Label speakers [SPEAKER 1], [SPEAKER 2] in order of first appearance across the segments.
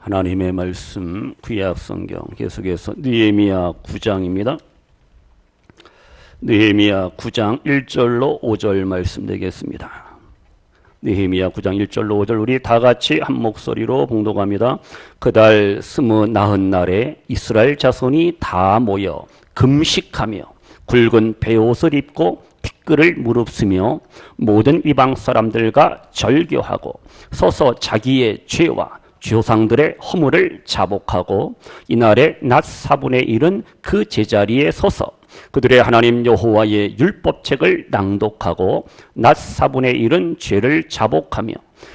[SPEAKER 1] 하나님의 말씀 구약성경 계속해서 느헤미야 9장입니다. 느헤미야 9장 1절로 5절 말씀 되겠습니다. 느헤미야 9장 1절로 5절 우리 다 같이 한 목소리로 봉독합니다. 그달 29날에 이스라엘 자손이 다 모여 금식하며 굵은 베옷을 입고 티끌을 무릅쓰며 모든 이방 사람들과 절교하고 서서 자기의 죄와 조상들의 허물을 자복하고 이날에 낮 4분의 1은 그 제자리에 서서 그들의 하나님 여호와의 율법책을 낭독하고 낮 4분의 1은 죄를 자복하며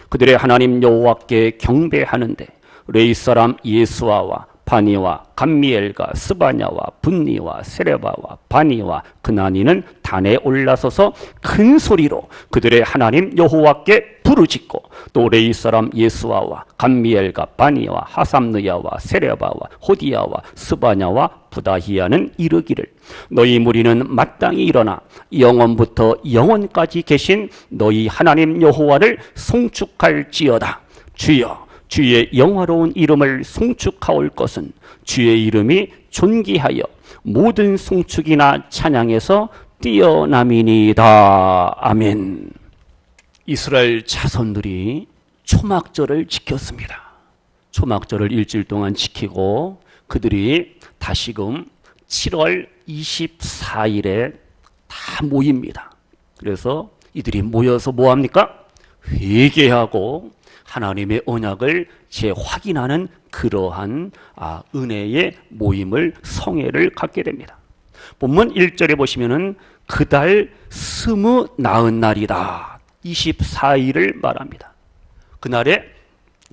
[SPEAKER 1] 그들의 하나님 여호와께 경배하는데 레위 사람 예수아와 바니와 감미엘과 스바냐와 분니와 세레바와 바니와 그나니는 단에 올라서서 큰 소리로 그들의 하나님 여호와께 부르짖고 또 레위 사람 예수아와 감미엘과 바니와 하삼느야와 세레바와 호디야와 스바냐와 부다히야는 이르기를 너희 무리는 마땅히 일어나 영원부터 영원까지 계신 너희 하나님 여호와를 송축할지어다. 주여 주의 영화로운 이름을 송축하올 것은 주의 이름이 존귀하여 모든 송축이나 찬양에서 뛰어남이니이다. 아멘. 이스라엘 자손들이 초막절을 지켰습니다. 초막절을 일주일 동안 지키고 그들이 다시금 7월 24일에 다 모입니다. 그래서 이들이 모여서 뭐합니까? 회개하고 하나님의 언약을 재확인하는 그러한 은혜의 모임을 성회를 갖게 됩니다. 본문 1절에 보시면은 그달 29날이다. 24일을 말합니다. 그날에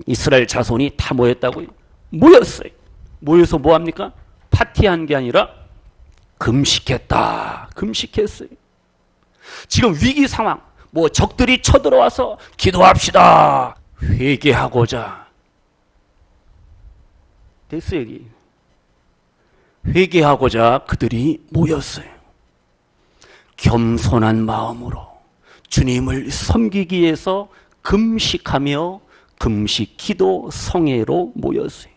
[SPEAKER 1] 이스라엘 자손이 다 모였다고요? 모였어요. 모여서 뭐합니까? 파티한 게 아니라 금식했다. 금식했어요. 지금 위기 상황, 적들이 쳐들어와서 기도합시다. 회개하고자 됐어요. 회개하고자 그들이 모였어요. 겸손한 마음으로 주님을 섬기기 위해서 금식하며 금식 기도 성회로 모였어요.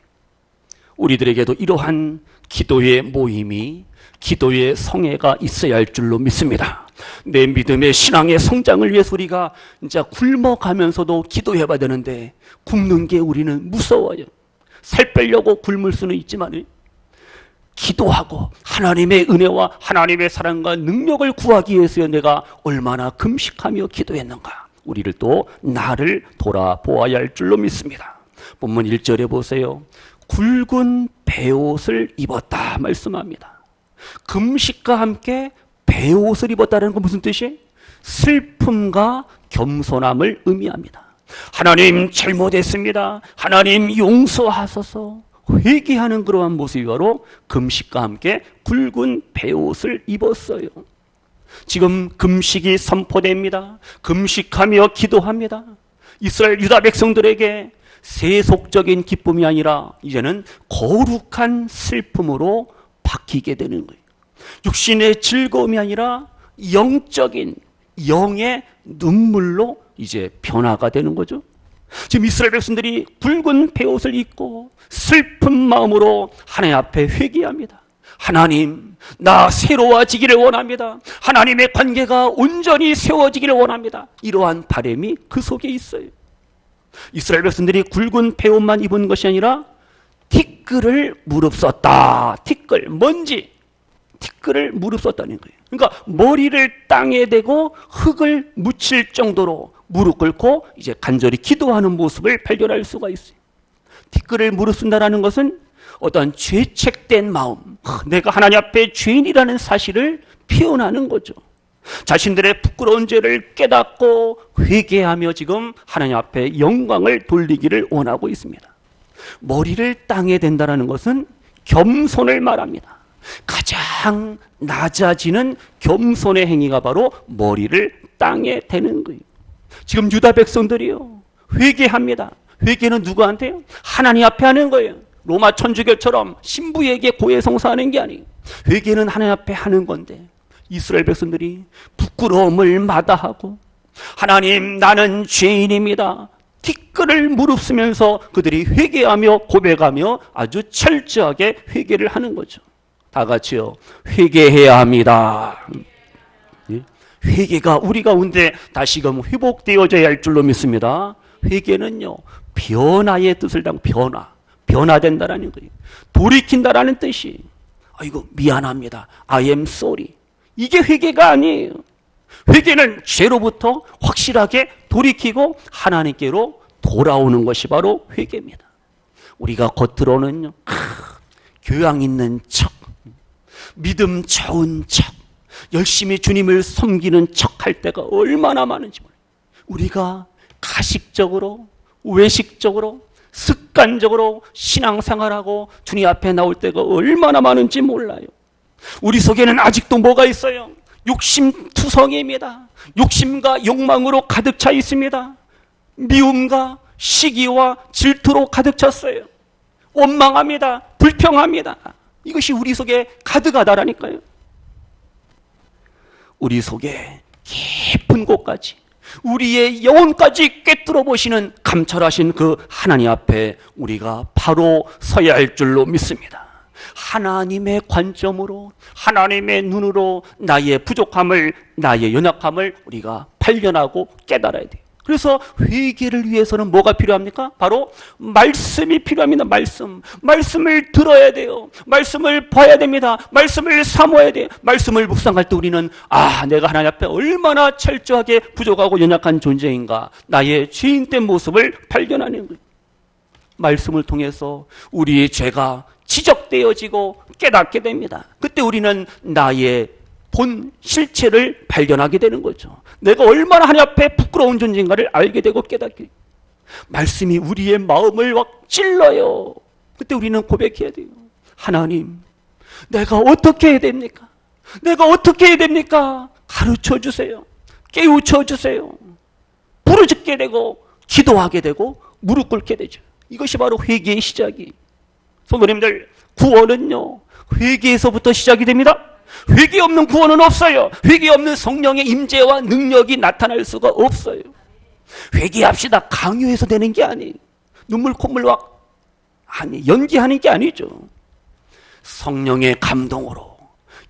[SPEAKER 1] 우리들에게도 이러한 기도의 모임이 기도의 성회가 있어야 할 줄로 믿습니다. 내 믿음의 신앙의 성장을 위해서 우리가 진짜 굶어가면서도 기도해봐야 되는데 굶는 게 우리는 무서워요. 살 빼려고 굶을 수는 있지만 기도하고 하나님의 은혜와 하나님의 사랑과 능력을 구하기 위해서 내가 얼마나 금식하며 기도했는가. 우리를 또 나를 돌아보아야 할 줄로 믿습니다. 본문 1절에 보세요. 굵은 베옷을 입었다 말씀합니다. 금식과 함께 베옷을 입었다는 건 무슨 뜻이에요? 슬픔과 겸손함을 의미합니다. 하나님 잘못했습니다. 하나님 용서하소서. 회개하는 그러한 모습이 바로 금식과 함께 굵은 베옷을 입었어요. 지금 금식이 선포됩니다. 금식하며 기도합니다. 이스라엘 유다 백성들에게 세속적인 기쁨이 아니라 이제는 거룩한 슬픔으로 바뀌게 되는 거예요. 육신의 즐거움이 아니라 영적인 영의 눈물로 이제 변화가 되는 거죠. 지금 이스라엘 백성들이 굵은 베옷을 입고 슬픈 마음으로 하나님 앞에 회개합니다. 하나님, 나 새로워지기를 원합니다. 하나님의 관계가 온전히 세워지기를 원합니다. 이러한 바람이 그 속에 있어요. 이스라엘 백성들이 굵은 베옷만 입은 것이 아니라 티끌을 무릅썼다. 티끌, 먼지, 티끌을 무릅썼다는 거예요. 그러니까 머리를 땅에 대고 흙을 묻힐 정도로 무릎 꿇고 이제 간절히 기도하는 모습을 발견할 수가 있어요. 티끌을 무릅쓴다라는 것은 어떤 죄책된 마음, 내가 하나님 앞에 죄인이라는 사실을 표현하는 거죠. 자신들의 부끄러운 죄를 깨닫고 회개하며 지금 하나님 앞에 영광을 돌리기를 원하고 있습니다. 머리를 땅에 댄다는 것은 겸손을 말합니다. 가장 낮아지는 겸손의 행위가 바로 머리를 땅에 대는 거예요. 지금 유다 백성들이요, 회개합니다. 회개는 누구한테요? 하나님 앞에 하는 거예요. 로마 천주교처럼 신부에게 고해성사하는 게 아니에요. 회개는 하나님 앞에 하는 건데 이스라엘 백성들이 부끄러움을 마다하고 하나님, 나는 죄인입니다. 티끌을 무릅쓰면서 그들이 회개하며 고백하며 아주 철저하게 회개를 하는 거죠. 다 같이요. 회개해야 합니다. 회개가 우리 가운데 다시금 회복되어져야 할 줄로 믿습니다. 회개는요, 변화의 뜻을 담고 변화된다라는 거예요. 돌이킨다라는 뜻이. 아이고 미안합니다. I am sorry. 이게 회개가 아니에요. 회개는 죄로부터 확실하게 돌이키고 하나님께로 돌아오는 것이 바로 회개입니다. 우리가 겉으로는요, 교양 있는 척, 믿음 좋은 척, 열심히 주님을 섬기는 척 할 때가 얼마나 많은지 몰라요. 우리가 가식적으로, 외식적으로, 습관적으로 신앙생활하고 주님 앞에 나올 때가 얼마나 많은지 몰라요. 우리 속에는 아직도 뭐가 있어요? 욕심투성이입니다. 욕심과 욕망으로 가득 차 있습니다. 미움과 시기와 질투로 가득 찼어요. 원망합니다. 불평합니다. 이것이 우리 속에 가득하다라니까요. 우리 속에 깊은 곳까지, 우리의 영혼까지 꿰뚫어 보시는 감찰하신 그 하나님 앞에 우리가 바로 서야 할 줄로 믿습니다. 하나님의 관점으로, 하나님의 눈으로 나의 부족함을, 나의 연약함을 우리가 발견하고 깨달아야 돼요. 그래서 회개를 위해서는 뭐가 필요합니까? 바로 말씀이 필요합니다. 말씀을 들어야 돼요. 말씀을 봐야 됩니다. 말씀을 사모해야 돼요. 말씀을 묵상할 때 우리는 내가 하나님 앞에 얼마나 철저하게 부족하고 연약한 존재인가, 나의 죄인된 모습을 발견하는 거예요. 말씀을 통해서 우리의 죄가 지적되어지고 깨닫게 됩니다. 그때 우리는 나의 본 실체를 발견하게 되는 거죠. 내가 얼마나 하나님 앞에 부끄러운 존재인가를 알게 되고 깨닫게 돼요. 말씀이 우리의 마음을 확 찔러요. 그때 우리는 고백해야 돼요. 하나님, 내가 어떻게 해야 됩니까? 내가 어떻게 해야 됩니까? 가르쳐 주세요. 깨우쳐 주세요. 부르짖게 되고 기도하게 되고 무릎 꿇게 되죠. 이것이 바로 회개의 시작이에요. 성도님들, 구원은요, 회개에서부터 시작이 됩니다. 회개 없는 구원은 없어요. 회개 없는 성령의 임재와 능력이 나타날 수가 없어요. 회개합시다 강요해서 되는 게 아니에요. 눈물 콧물 연기하는 게 아니죠. 성령의 감동으로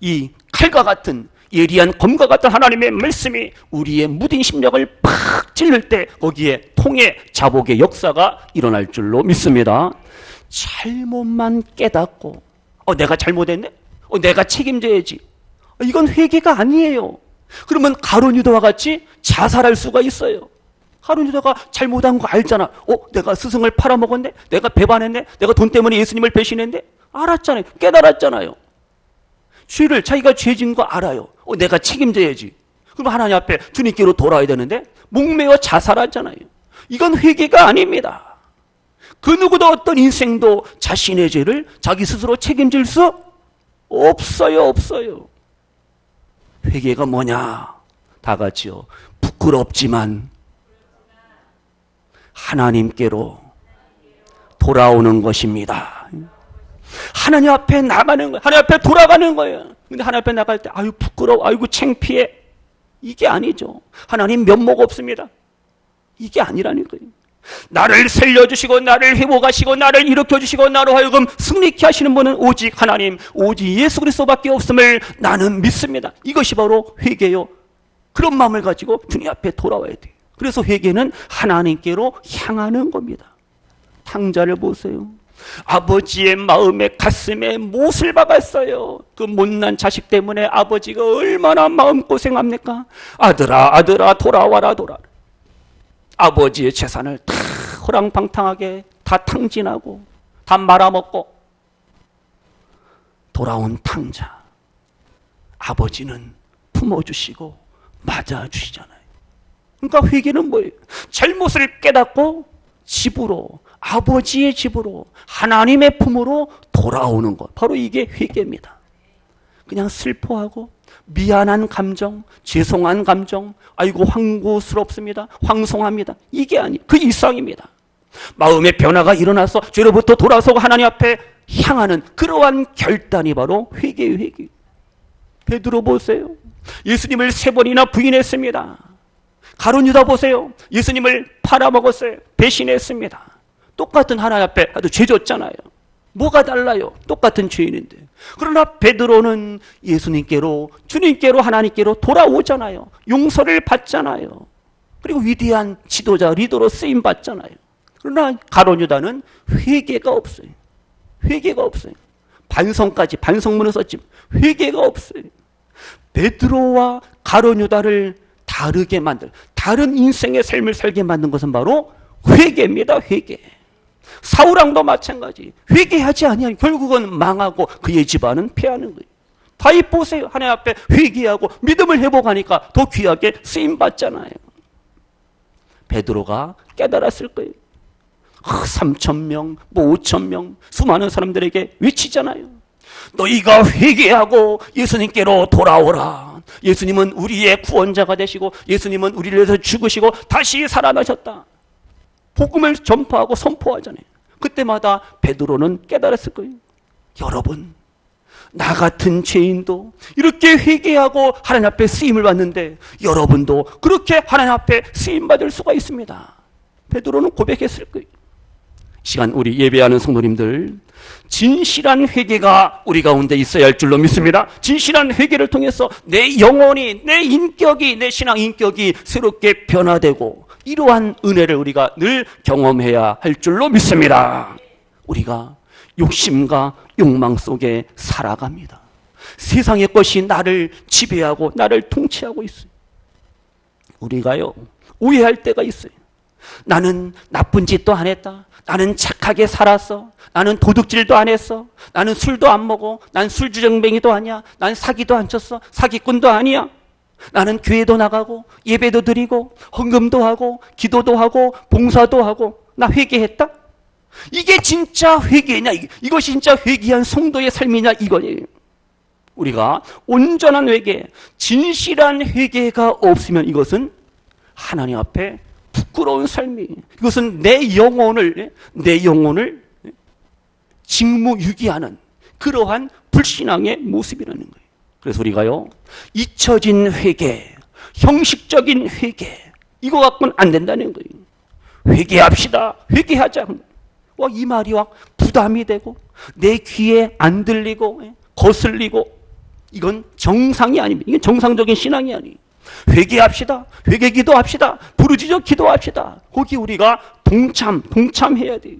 [SPEAKER 1] 이 칼과 같은, 예리한 검과 같은 하나님의 말씀이 우리의 무딘 심령을 팍 찔를 때 거기에 통해 자복의 역사가 일어날 줄로 믿습니다. 잘못만 깨닫고 내가 잘못했네? 내가 책임져야지. 이건 회개가 아니에요. 그러면 가룟 유다와 같이 자살할 수가 있어요. 가룟 유다가 잘못한 거 알잖아. 내가 스승을 팔아먹었네? 내가 배반했네? 내가 돈 때문에 예수님을 배신했네? 알았잖아요. 깨달았잖아요. 죄를, 자기가 죄진 거 알아요. 내가 책임져야지. 그럼 하나님 앞에 주님께로 돌아야 되는데 목매어 자살하잖아요. 이건 회개가 아닙니다. 그 누구도 어떤 인생도 자신의 죄를 자기 스스로 책임질 수 없어요. 회개가 뭐냐? 다 같이요. 부끄럽지만 하나님께로 돌아오는 것입니다. 하나님 앞에 나가는 거예요. 하나님 앞에 돌아가는 거예요. 근데 하나님 앞에 나갈 때 부끄러워, 아이고 창피해. 이게 아니죠. 하나님 면목 없습니다. 이게 아니라는 거예요. 나를 살려주시고 나를 회복하시고 나를 일으켜주시고 나로 하여금 승리케 하시는 분은 오직 하나님, 오직 예수 그리스도밖에 없음을 나는 믿습니다. 이것이 바로 회개요. 그런 마음을 가지고 주님 앞에 돌아와야 돼요. 그래서 회개는 하나님께로 향하는 겁니다. 탕자를 보세요. 아버지의 마음에, 가슴에 못을 박았어요. 그 못난 자식 때문에 아버지가 얼마나 마음고생합니까? 아들아 돌아와라. 아버지의 재산을 다 호랑방탕하게 다 탕진하고 다 말아먹고 돌아온 탕자, 아버지는 품어주시고 맞아주시잖아요. 그러니까 회개는 뭐예요? 잘못을 깨닫고 집으로, 아버지의 집으로, 하나님의 품으로 돌아오는 것, 바로 이게 회개입니다. 그냥 슬퍼하고 미안한 감정, 죄송한 감정, 아이고 황구스럽습니다, 황송합니다, 이게 아니에요. 그 이상입니다. 마음의 변화가 일어나서 죄로부터 돌아서고 하나님 앞에 향하는 그러한 결단이 바로 회개예요. 회개. 베드로 보세요. 예수님을 3번이나 부인했습니다. 가룟 유다 보세요. 예수님을 팔아먹었어요. 배신했습니다. 똑같은 하나님 앞에 아주 죄 졌잖아요. 뭐가 달라요? 똑같은 죄인인데. 그러나 베드로는 예수님께로, 주님께로, 하나님께로 돌아오잖아요. 용서를 받잖아요. 그리고 위대한 지도자, 리더로 쓰임 받잖아요. 그러나 가룟 유다는 회개가 없어요. 회개가 없어요. 반성까지, 반성문을 썼지만 회개가 없어요. 베드로와 가룟 유다를 다르게 만들, 다른 인생의 삶을 살게 만든 것은 바로 회개입니다. 회개. 사울왕도 마찬가지. 회개하지 아니하면 결국은 망하고 그의 집안은 패하는 거예요. 다윗 보세요. 하나님 앞에 회개하고 믿음을 회복하니까 더 귀하게 쓰임 받잖아요. 베드로가 깨달았을 거예요. 3,000명, 5,000명 수많은 사람들에게 외치잖아요. 너희가 회개하고 예수님께로 돌아오라. 예수님은 우리의 구원자가 되시고 예수님은 우리를 위해서 죽으시고 다시 살아나셨다. 복음을 전파하고 선포하잖아요. 그때마다 베드로는 깨달았을 거예요. 여러분, 나 같은 죄인도 이렇게 회개하고 하나님 앞에 쓰임을 받는데 여러분도 그렇게 하나님 앞에 쓰임 받을 수가 있습니다. 베드로는 고백했을 거예요. 시간 우리 예배하는 성도님들, 진실한 회개가 우리 가운데 있어야 할 줄로 믿습니다. 진실한 회개를 통해서 내 영혼이, 내 인격이, 내 신앙 인격이 새롭게 변화되고 이러한 은혜를 우리가 늘 경험해야 할 줄로 믿습니다. 우리가 욕심과 욕망 속에 살아갑니다. 세상의 것이 나를 지배하고 나를 통치하고 있어요. 우리가요, 오해할 때가 있어요. 나는 나쁜 짓도 안 했다. 나는 착하게 살았어. 나는 도둑질도 안 했어. 나는 술도 안 먹어. 난 술주정뱅이도 아니야. 난 사기도 안 쳤어. 사기꾼도 아니야. 나는 교회도 나가고 예배도 드리고 헌금도 하고 기도도 하고 봉사도 하고 나 회개했다? 이게 진짜 회개냐? 이것이 진짜 회개한 성도의 삶이냐? 이거예요. 우리가 온전한 회개, 진실한 회개가 없으면 이것은 하나님 앞에 부끄러운 삶이에요. 이것은 내 영혼을 직무유기하는 그러한 불신앙의 모습이라는 거예요. 그래서 우리가요, 잊혀진 회개, 형식적인 회개, 이거 갖고는 안 된다는 거예요. 회개합시다. 회개하자. 이 말이 부담이 되고 내 귀에 안 들리고 거슬리고 이건 정상이 아닙니다. 이건 정상적인 신앙이 아니에요. 회개합시다. 회개 기도합시다. 부르짖어 기도합시다. 거기 우리가 동참해야 돼요.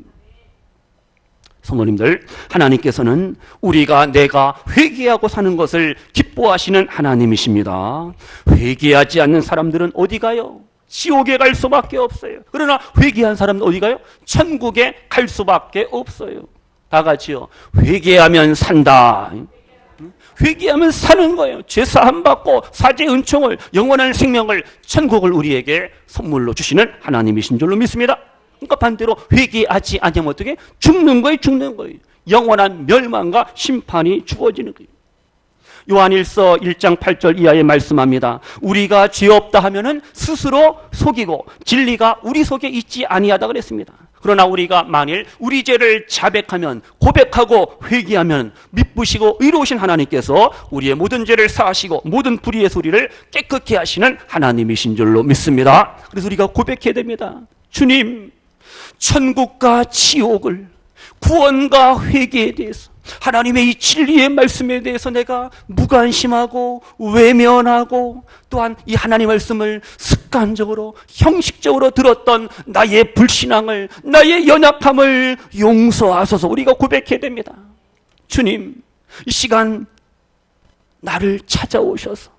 [SPEAKER 1] 성도님들, 하나님께서는 내가 회개하고 사는 것을 기뻐하시는 하나님이십니다. 회개하지 않는 사람들은 어디 가요? 지옥에 갈 수밖에 없어요. 그러나 회개한 사람은 어디 가요? 천국에 갈 수밖에 없어요. 다 같이요. 회개하면 산다. 회개하면 사는 거예요. 죄사함 받고 사죄 은총을, 영원한 생명을, 천국을 우리에게 선물로 주시는 하나님이신 줄로 믿습니다. 그러니까 반대로 회개하지 않으면 어떻게? 죽는 거예요. 영원한 멸망과 심판이 주어지는 거예요. 요한일서 1장 8절 이하에 말씀합니다. 우리가 죄 없다 하면은 스스로 속이고 진리가 우리 속에 있지 아니하다 그랬습니다. 그러나 우리가 만일 우리 죄를 자백하면, 고백하고 회개하면 미쁘시고 의로우신 하나님께서 우리의 모든 죄를 사하시고 모든 불의의 소리를 깨끗게 하시는 하나님이신 줄로 믿습니다. 그래서 우리가 고백해야 됩니다. 주님, 천국과 지옥을, 구원과 회개에 대해서, 하나님의 이 진리의 말씀에 대해서 내가 무관심하고 외면하고 또한 이 하나님 말씀을 습관적으로 형식적으로 들었던 나의 불신앙을, 나의 연약함을 용서하소서. 우리가 고백해야 됩니다. 주님, 이 시간 나를 찾아오셔서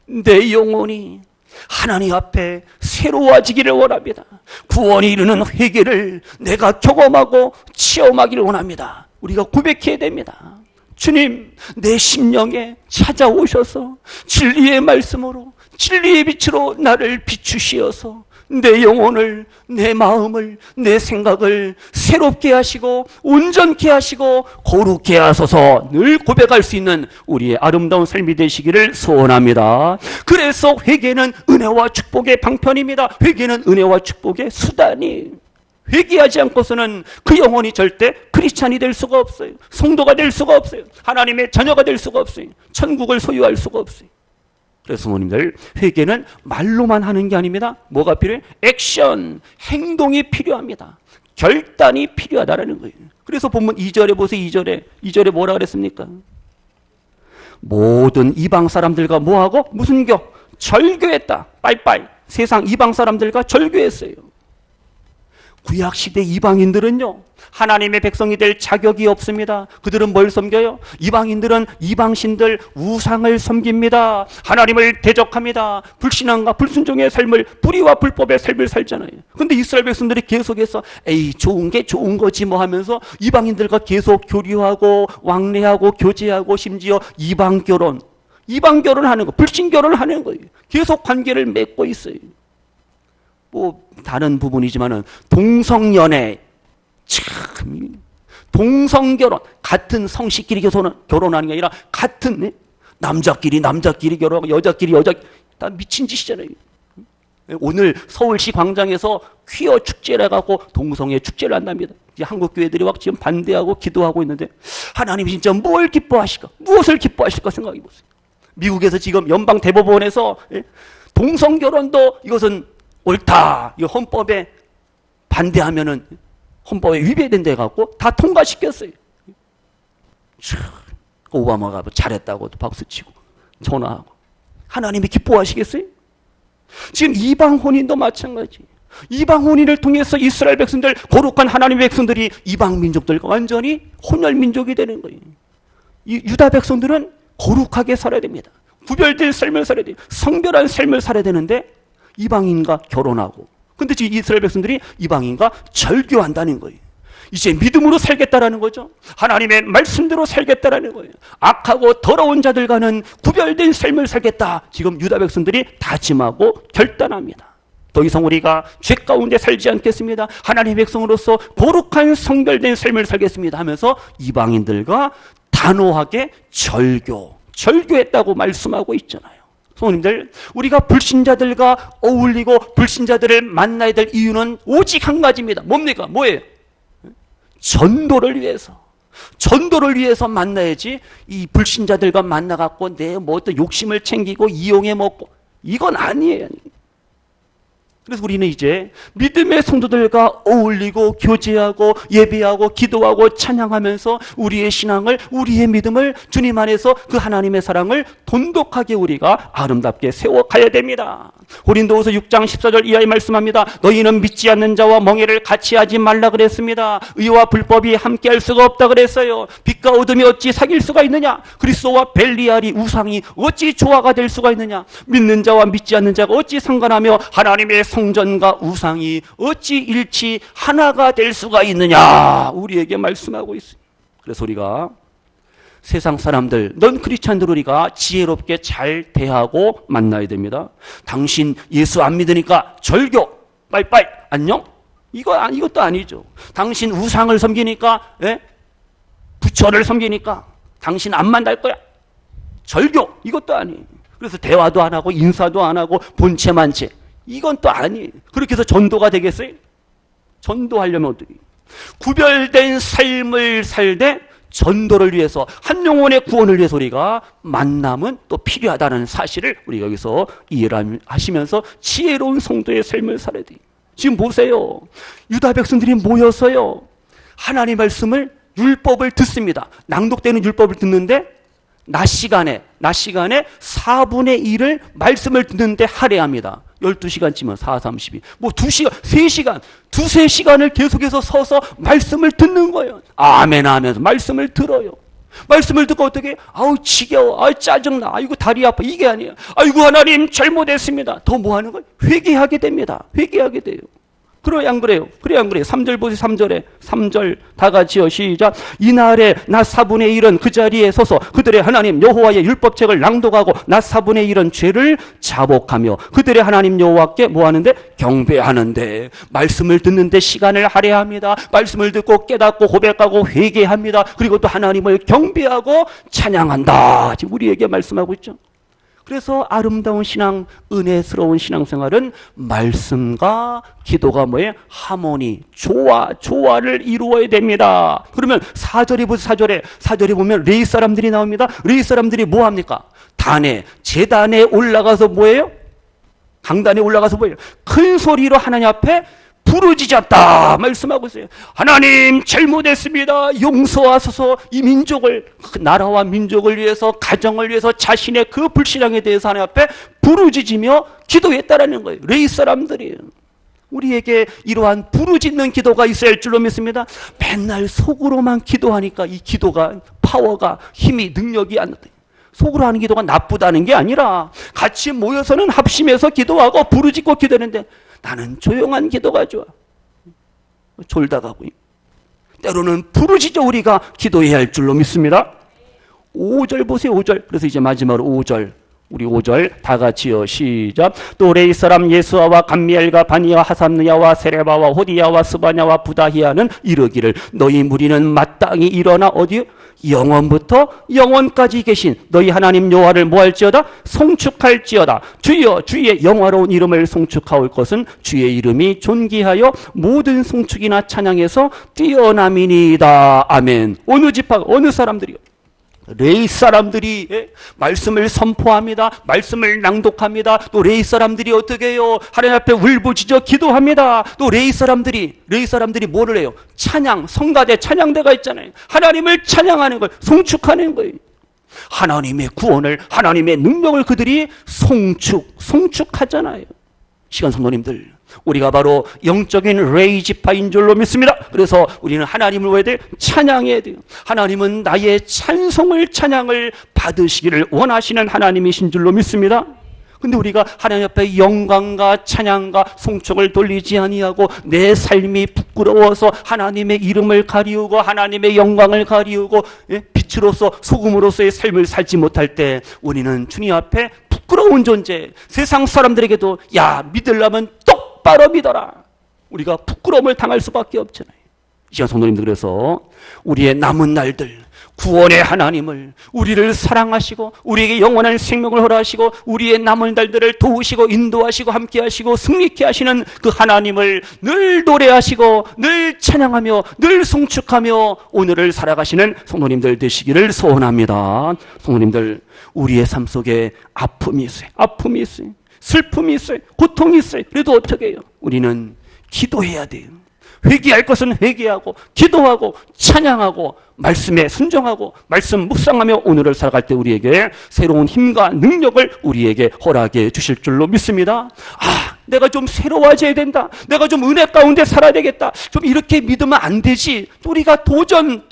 [SPEAKER 1] 내 영혼이 하나님 앞에 새로워지기를 원합니다. 구원이 이르는 회개를 내가 경험하고 체험하기를 원합니다. 우리가 고백해야 됩니다. 주님, 내 심령에 찾아오셔서 진리의 말씀으로, 진리의 빛으로 나를 비추시어서 내 영혼을, 내 마음을, 내 생각을 새롭게 하시고 온전케 하시고 거룩케 하소서. 늘 고백할 수 있는 우리의 아름다운 삶이 되시기를 소원합니다. 그래서 회개는 은혜와 축복의 방편입니다. 회개는 은혜와 축복의 수단이. 회개하지 않고서는 그 영혼이 절대 크리스찬이 될 수가 없어요. 성도가 될 수가 없어요. 하나님의 자녀가 될 수가 없어요. 천국을 소유할 수가 없어요. 그래서 부모님들, 회개는 말로만 하는 게 아닙니다. 뭐가 필요해? 액션, 행동이 필요합니다. 결단이 필요하다라는 거예요. 그래서 본문 2절에 보세요. 2절에 뭐라 그랬습니까? 모든 이방 사람들과 뭐하고? 무슨 교? 절교했다. 빠이빠이. 세상 이방 사람들과 절교했어요. 구약시대 이방인들은요, 하나님의 백성이 될 자격이 없습니다. 그들은 뭘 섬겨요? 이방인들은 이방신들, 우상을 섬깁니다. 하나님을 대적합니다. 불신앙과 불순종의 삶을, 불의와 불법의 삶을 살잖아요. 근데 이스라엘 백성들이 계속해서 에이, 좋은 게 좋은 거지 뭐 하면서 이방인들과 계속 교류하고 왕래하고 교제하고 심지어 이방 결혼하는 거, 불신 결혼하는 거예요. 계속 관계를 맺고 있어요. 뭐 다른 부분이지만은 동성연애, 참 동성결혼, 같은 성씨끼리 결혼하는 게 아니라 같은 남자끼리 결혼하고 여자끼리 다 미친 짓이잖아요. 오늘 서울시 광장에서 퀴어 축제를 해갖고 동성애 축제를 한답니다. 한국 교회들이 막 지금 반대하고 기도하고 있는데 하나님이 진짜 뭘 기뻐하실까? 무엇을 기뻐하실까 생각해 보세요. 미국에서 지금 연방 대법원에서 동성결혼도 이것은 옳다, 이거 헌법에 반대하면은 헌법에 위배된다 해갖고 다 통과시켰어요. 오바마가 잘했다고 박수치고 전화하고. 하나님이 기뻐하시겠어요? 지금 이방 혼인도 마찬가지. 이방 혼인을 통해서 이스라엘 백성들, 거룩한 하나님의 백성들이 이방 민족들과 완전히 혼혈 민족이 되는 거예요. 이 유다 백성들은 거룩하게 살아야 됩니다. 구별된 삶을 살아야 돼요. 성별한 삶을 살아야 되는데 이방인과 결혼하고, 근데 지금 이스라엘 백성들이 이방인과 절교한다는 거예요. 이제 믿음으로 살겠다라는 거죠. 하나님의 말씀대로 살겠다라는 거예요. 악하고 더러운 자들과는 구별된 삶을 살겠다. 지금 유다 백성들이 다짐하고 결단합니다. 더 이상 우리가 죄 가운데 살지 않겠습니다. 하나님의 백성으로서 거룩한 성결된 삶을 살겠습니다 하면서 이방인들과 단호하게 절교했다고 말씀하고 있잖아요. 성도님들, 우리가 불신자들과 어울리고 불신자들을 만나야 될 이유는 오직 한 가지입니다. 뭡니까? 뭐예요? 전도를 위해서 만나야지, 이 불신자들과 만나갖고 내 뭐 어떤 욕심을 챙기고 이용해 먹고, 이건 아니에요. 그래서 우리는 이제 믿음의 성도들과 어울리고 교제하고 예배하고 기도하고 찬양하면서 우리의 신앙을, 우리의 믿음을 주님 안에서 그 하나님의 사랑을 돈독하게 우리가 아름답게 세워가야 됩니다. 고린도후서 6장 14절 이하에 말씀합니다. 너희는 믿지 않는 자와 멍에를 같이 하지 말라 그랬습니다. 의와 불법이 함께 할 수가 없다 그랬어요. 빛과 어둠이 어찌 사귈 수가 있느냐? 그리스도와 벨리알이 우상이 어찌 조화가 될 수가 있느냐? 믿는 자와 믿지 않는 자가 어찌 상관하며 하나님의 성전과 우상이 어찌 일치 하나가 될 수가 있느냐? 우리에게 말씀하고 있습니다. 그래서 우리가 세상 사람들, 넌 크리스찬들 우리가 지혜롭게 잘 대하고 만나야 됩니다. 당신 예수 안 믿으니까 절교, 빠이빠이, 안녕? 이것도 아니죠. 당신 우상을 섬기니까, 부처를 섬기니까 당신 안 만날 거야. 절교, 이것도 아니에요. 그래서 대화도 안 하고 인사도 안 하고 본체만 채. 이건 또 아니에요. 그렇게 해서 전도가 되겠어요? 전도하려면 어떻게? 구별된 삶을 살되 전도를 위해서, 한 영혼의 구원을 위해서 우리가 만남은 또 필요하다는 사실을 우리가 여기서 이해를 하시면서 지혜로운 성도의 삶을 살아야 돼요. 지금 보세요. 유다 백성들이 모여서요, 하나님의 말씀을, 율법을 듣습니다. 낭독되는 율법을 듣는데 낮 시간에 4분의 1을 말씀을 듣는데 할애합니다. 12시간쯤은 4, 32. 뭐 2시간, 3시간, 2-3시간을 계속해서 서서 말씀을 듣는 거예요. 아멘 하면서 말씀을 들어요. 말씀을 듣고 어떻게? 아우 지겨워, 아우 짜증나, 아이고 다리 아파, 이게 아니에요. 아이고 하나님 잘못했습니다. 더 뭐 하는 거예요? 회개하게 됩니다. 회개하게 돼요. 그래 안 그래요? 3절 보세요. 3절 다 같이요. 시작. 이날에 낮 4분의 1은 그 자리에 서서 그들의 하나님 여호와의 율법책을 낭독하고 낮 4분의 1은 죄를 자복하며 그들의 하나님 여호와께 뭐 하는데? 경배하는데, 말씀을 듣는데 시간을 할애합니다. 말씀을 듣고 깨닫고 고백하고 회개합니다. 그리고 또 하나님을 경배하고 찬양한다. 지금 우리에게 말씀하고 있죠. 그래서 아름다운 신앙, 은혜스러운 신앙생활은 말씀과 기도가 뭐예요? 하모니, 조화를 이루어야 됩니다. 그러면 4절에 보세요. 4절에 보면 레위 사람들이 나옵니다. 레위 사람들이 뭐 합니까? 단에 제단에 올라가서 뭐예요? 강단에 올라가서 뭐예요? 큰 소리로 하나님 앞에 부르짖었다 말씀하고 있어요. 하나님 잘못했습니다. 용서하소서. 이 민족을, 나라와 민족을 위해서, 가정을 위해서 자신의 그 불신앙에 대해서 하나님 앞에 부르짖으며 기도했다라는 거예요. 레위 사람들이에요. 우리에게 이러한 부르짖는 기도가 있어야 할 줄로 믿습니다. 맨날 속으로만 기도하니까 이 기도가 파워가, 힘이, 능력이 안 나요. 속으로 하는 기도가 나쁘다는 게 아니라 같이 모여서는 합심해서 기도하고 부르짖고 기도하는데 나는 조용한 기도가 좋아. 졸다가고. 때로는 부르짖어 우리가 기도해야 할 줄로 믿습니다. 5절 보세요. 5절. 그래서 이제 마지막으로 5절. 우리 5절 다 같이요. 시작. 또 레위 사람 예수아와 감미엘과 바니와 하삼느야와 세레바와 호디야와 스바냐와 부다히야는 이르기를 너희 무리는 마땅히 일어나 어디요? 영원부터 영원까지 계신 너희 하나님 여호와를 뭐할지어다? 송축할지어다. 주여 주의 영화로운 이름을 송축하올 것은 주의 이름이 존귀하여 모든 송축이나 찬양에서 뛰어남이니이다. 아멘. 어느 지파, 어느 사람들이요? 레위 사람들이 말씀을 선포합니다. 말씀을 낭독합니다. 또 레위 사람들이 어떻게 해요? 하나님 앞에 울부짖어 기도합니다. 또 레위 사람들이 뭐를 해요? 찬양, 성가대 찬양대가 있잖아요. 하나님을 찬양하는 걸, 송축하는 거예요. 하나님의 구원을, 하나님의 능력을 그들이 송축하잖아요. 시간 성도님들, 우리가 바로 영적인 레위 지파인 줄로 믿습니다. 그래서 우리는 하나님을 왜 돼? 찬양해야 돼요. 하나님은 나의 찬양을 받으시기를 원하시는 하나님이신 줄로 믿습니다. 근데 우리가 하나님 앞에 영광과 찬양과 송축을 돌리지 아니하고 내 삶이 부끄러워서 하나님의 이름을 가리우고 하나님의 영광을 가리우고 빛으로서 소금으로서의 삶을 살지 못할 때 우리는 주님 앞에 부끄러운 존재, 세상 사람들에게도 야 믿으려면 똑바로 믿어라. 우리가 부끄러움을 당할 수밖에 없잖아요. 이 시간 성도님들, 그래서 우리의 남은 날들 구원의 하나님을, 우리를 사랑하시고 우리에게 영원한 생명을 허락하시고 우리의 남은 날들을 도우시고 인도하시고 함께하시고 승리케 하시는 그 하나님을 늘 노래하시고 늘 찬양하며 늘 송축하며 오늘을 살아가시는 성도님들 되시기를 소원합니다. 성도님들, 우리의 삶 속에 아픔이 있어요. 슬픔이 있어요. 고통이 있어요. 그래도 어떻게 해요? 우리는 기도해야 돼요. 회개할 것은 회개하고 기도하고 찬양하고 말씀에 순종하고 말씀 묵상하며 오늘을 살아갈 때 우리에게 새로운 힘과 능력을 우리에게 허락해 주실 줄로 믿습니다. 내가 좀 새로워져야 된다. 내가 좀 은혜 가운데 살아야 되겠다. 좀 이렇게 믿으면 안 되지. 우리가 도전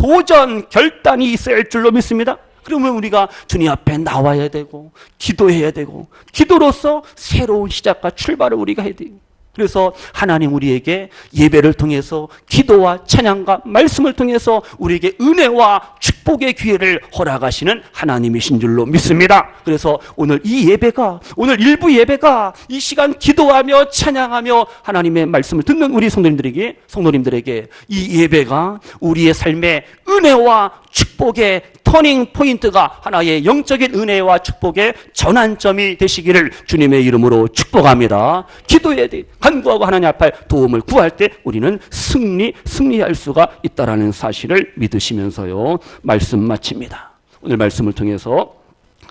[SPEAKER 1] 결단이 있어야 할 줄로 믿습니다. 그러면 우리가 주님 앞에 나와야 되고 기도해야 되고 기도로서 새로운 시작과 출발을 우리가 해야 돼요. 그래서 하나님 우리에게 예배를 통해서 기도와 찬양과 말씀을 통해서 우리에게 은혜와 축복의 기회를 허락하시는 하나님이신 줄로 믿습니다. 그래서 오늘 이 예배가, 오늘 일부 예배가 이 시간 기도하며 찬양하며 하나님의 말씀을 듣는 우리 성도님들에게 이 예배가 우리의 삶의 은혜와 축복의 터닝 포인트가 하나의 영적인 은혜와 축복의 전환점이 되시기를 주님의 이름으로 축복합니다. 기도해야 돼. 간구하고 하나님 앞에 도움을 구할 때 우리는 승리할 수가 있다라는 사실을 믿으시면서요. 말씀 마칩니다. 오늘 말씀을 통해서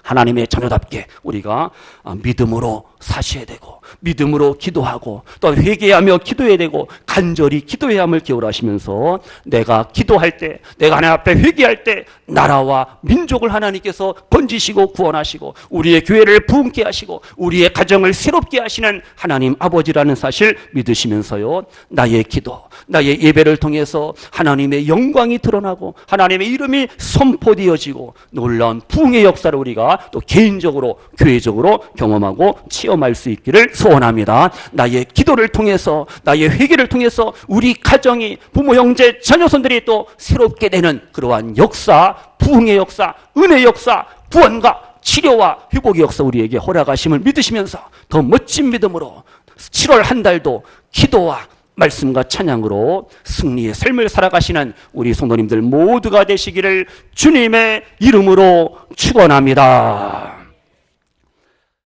[SPEAKER 1] 하나님의 자녀답게 우리가 믿음으로 사셔야 되고 믿음으로 기도하고 또 회개하며 기도해야 되고 간절히 기도해야 함을 기울하시면서 내가 기도할 때, 내가 하나님 앞에 회개할 때 나라와 민족을 하나님께서 건지시고 구원하시고 우리의 교회를 부흥케 하시고 우리의 가정을 새롭게 하시는 하나님 아버지라는 사실 믿으시면서요. 나의 기도, 나의 예배를 통해서 하나님의 영광이 드러나고 하나님의 이름이 선포되어지고 놀라운 부흥의 역사를 우리가 또 개인적으로 교회적으로 경험하고 체험할 수 있기를 소원합니다. 나의 기도를 통해서, 나의 회개를 통해서 우리 가정이, 부모, 형제, 자녀손들이 또 새롭게 되는 그러한 역사, 부흥의 역사, 은혜의 역사, 구원과 치료와 회복의 역사 우리에게 허락하심을 믿으시면서 더 멋진 믿음으로 7월 한 달도 기도와 말씀과 찬양으로 승리의 삶을 살아가시는 우리 성도님들 모두가 되시기를 주님의 이름으로 축원합니다.